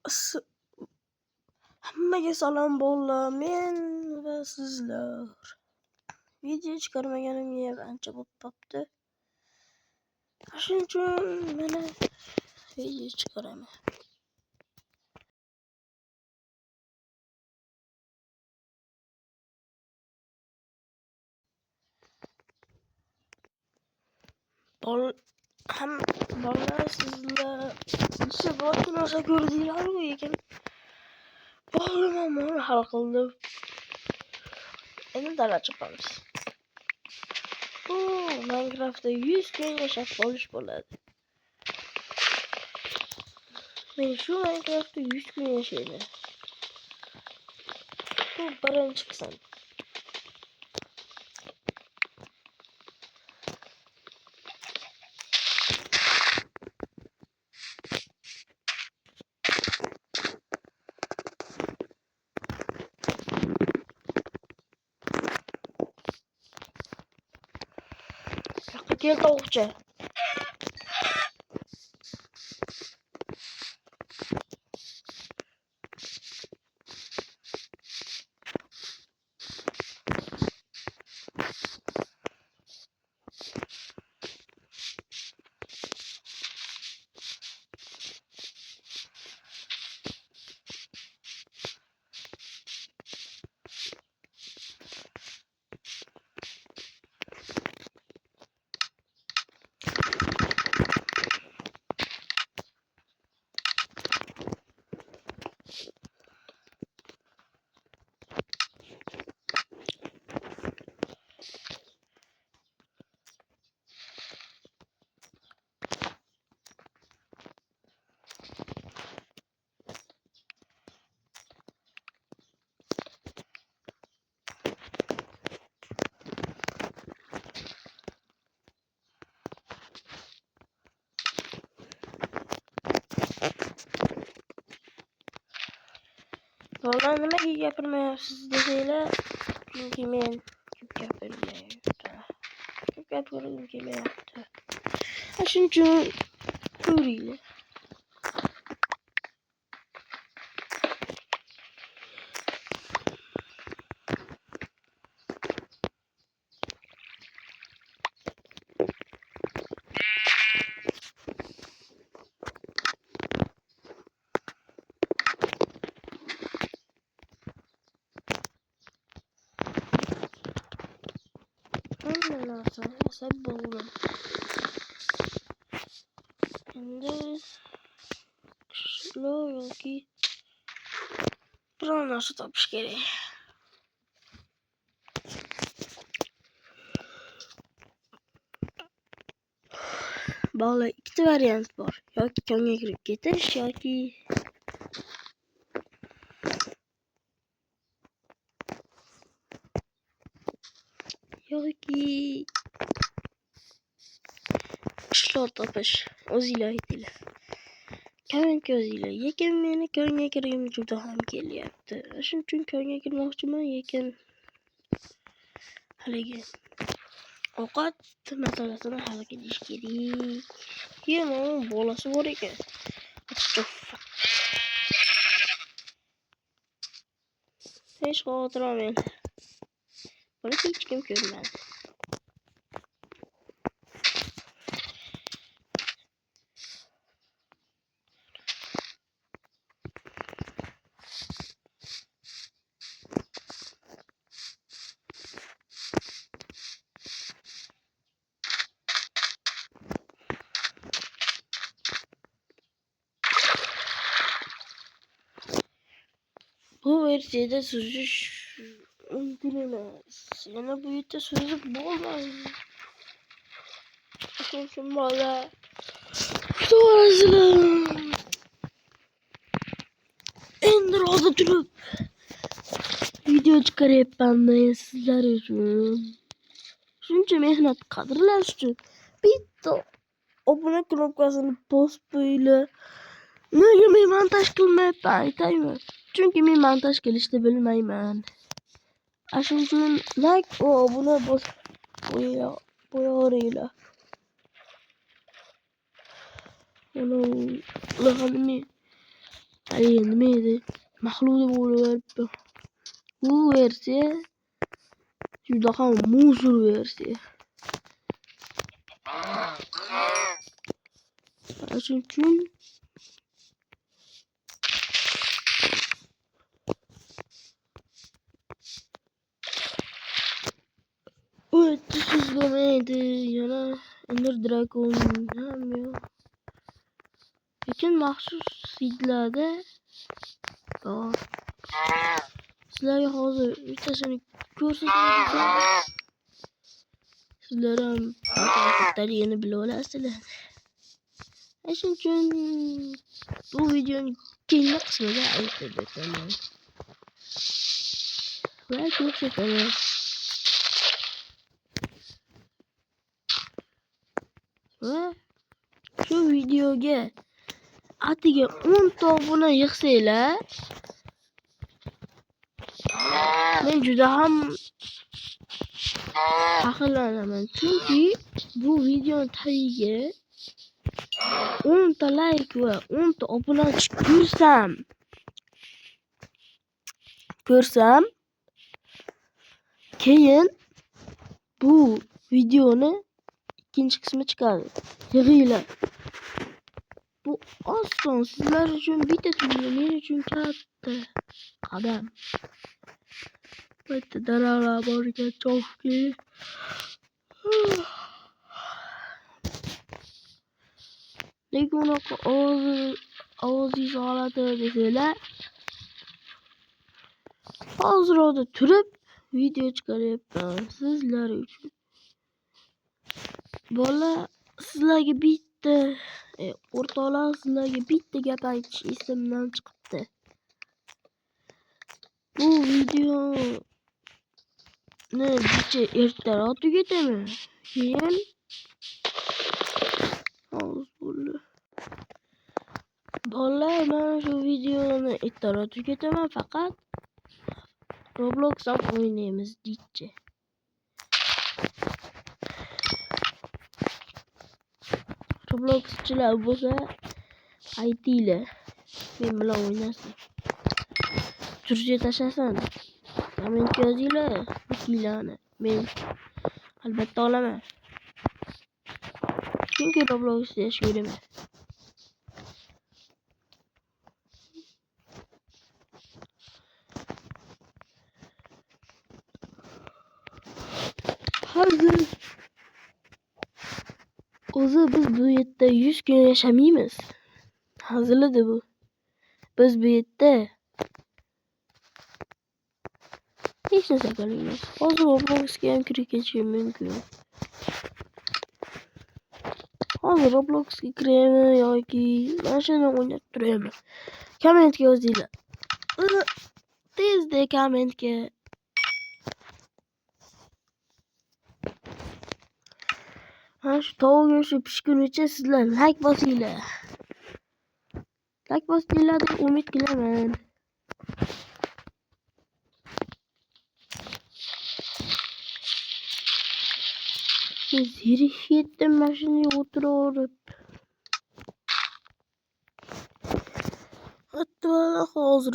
S- Hammaga salom bolalar, men va sizlar. Video chiqarmaganimga ancha bo'lib qopti. Shuning uchun mana video chiqaraman. Bolalar sizlar sabot narsa ko'rdinglar-ku, lekin muammolarni hal qildim. Endi dala chiqamiz. Bu Minecraftda 100 kun yashab qolish bo'ladi. Men shu Minecraftda 100 kun yashayman. Bu birinchi qism. Kel tovuqcha. Vallahi nimaga gapirmayapsiz desanglar, chunki men ko'p gapirgim kelmayapti. Shuning uchun ko'ringlar. Hamma narsani yasab bo'ldim. Endi qishloq yoki biror narsa topish kerak. Bolalar ikkita variant bor. Yoki konga kirib ketish yoki qishloq topish. O'zinglar aytinglar. Kommentga yozinglar. Lekin meni konga kirgim juda ham kelyapti. Shuning uchun konga kirmoqchiman, lekin haligi ovqat masalasini hal qilish kerak. Yana bolasi bor ekan. Hech xavotir olmang. Buni hech kim ko'rmadi. Bu versiyada suzish mumkin emas. Yana bu yerda suzib bo'lmaydi. Shuning uchun bolalar endi rozi turib video chiqaryapman sizlar uchun. Shuncha mehnat qadrlash uchun bitta obuna knopkasini bosib qo'yinglar. Nega men montaj qilmayapman aytaymi? Chunki men montaj qilishni bilmayman. Shuning uchun like va obuna bosib qo'yaveringlar. nima edi? Mahluda bo'laveribdi. Bu versiya juda ham muzur versiya. Shuning uchun sizlamaydi yana Ender Dragon ham yo'q. Lekin maxsus seedlarda sizlarga hozir bittasini ko'rsataman. Sizlar ham qanaqaligini bilib olasizlar. Shuning uchun bu videoning keyingi qismida aytib o'taman. Va ko'rsataman. Va shu videoga atiga 10 ta obuna yig'sanglar, men juda ham faxrlanaman. Chunki bu videoning tagiga 10 ta like va 10 ta obunachi ko'rsam, keyin bu videoni ikkinchi qismi chiqadi. Yig'inglar. Bu oson, sizlar uchun bitta tugma, men uchun katta qadam. Bitta daraxtlar borga chopki. Lekin unaqa ovozingiz oladi desanglar, hozirda turib video chiqaryapman sizlar uchun. Bolalar, sizlarga bitta o'rtoqlar, sizlarga bitta gap aytish esimdan chiqibdi. Bu videoni bitta ertaroq tugataman. Keyin bolalar, mana shu videoni ertaroq tugataman, faqat Roblox ham o'ynaymiz deychi. Robloxchilar bo'lsa aytinglar, men bilan o'ynasin. Turja tashlasin. Kommentga yozinglar, bitinglarni. Men albatta olaman. Chunki Robloxda yashayman. Hozir o'zi biz bu yerda 100 kun yashamaymiz. Hazilida bu. Biz bu yerda hech narsa qilmaymiz. Hozir Robloxga ham kirib ketishim mumkin. Hozir Robloxga kiraman yoki mana shuni o'ynab turaman. Kommentga yozinglar. Tezda kommentga. Mana shu tovuq go'shti pishgunicha sizlar like bosinglar. Like bosinglar deb umid qilaman. Zerikib ketdim mashinaga o'tirib. Hatto hozir